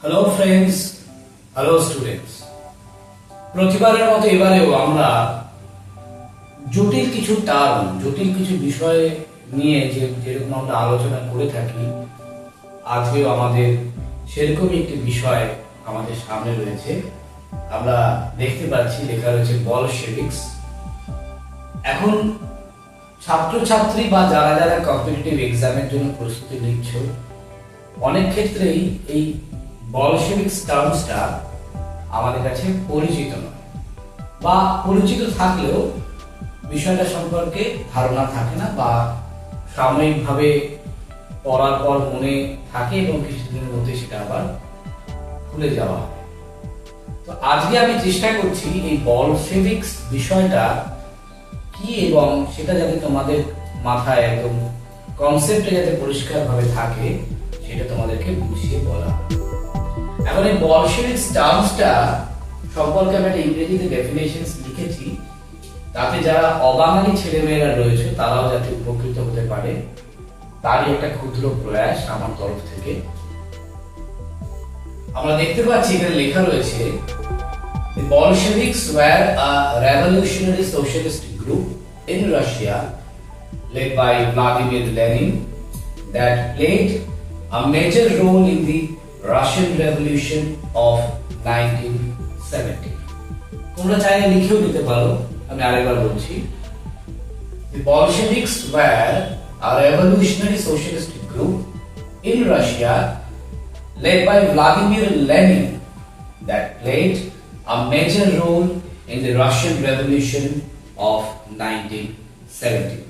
Hello friends, hello students. প্রতিবারের মতো এবারেও আমরা জটিল কিছু বিষয় নিয়ে যেরকম আমরা আলোচনা করে থাকি, আজকেও আমাদের সেরকমই একটি বিষয় আমাদের সামনে রয়েছে। আমরা দেখতে পাচ্ছি লেখা রয়েছে বলশেভিকস। এখন ছাত্রছাত্রী বা যারা যারা কম্পিটিটিভ এক্সামের জন্য প্রস্তুতি নিচ্ছ, অনেক ক্ষেত্রেই এই বলশেভিকস টার্মসটা আমাদের কাছে পরিচিত নয়, বা পরিচিত থাকলেও বিষয়টা সম্পর্কে ধারণা থাকে না, বা সাময়িকভাবে পড়ার পর মনে থাকে এবং কিছুদিনের মধ্যে সেটা আবার ভুলে যাওয়া হয়। তো আজকে আমি চেষ্টা করছি এই বলশেভিকস বিষয়টা কি এবং সেটা যাতে তোমাদের মাথায় একদম কনসেপ্টে যাতে পরিষ্কারভাবে থাকে সেটা তোমাদেরকে বুঝিয়ে বলা। এখন এই বলশেভিকস টার্মসটা সম্পর্কে আমি একটা ইংরেজিতে ডেফিনেশনস লিখেছি, তাতে যারা অবাঙালি ছেলেমেয়েরা রয়েছে তারাও যাতে উপকৃত হতে পারে, তারই একটা ক্ষুদ্র প্রয়াস আমার তরফ থেকে। আমরা দেখতে পাচ্ছি এখানে লেখা রয়েছে, The Bolsheviks were a revolutionary socialist group in Russia led by Vladimir Lenin that played a major role in the Russian Revolution of 1917. তোমরা চাইলে লিখেও দিতে পারো, আমি আরেকবার বলছি। The Bolsheviks were a revolutionary socialist group in Russia led by Vladimir Lenin that played a major role in the Russian Revolution of 1917.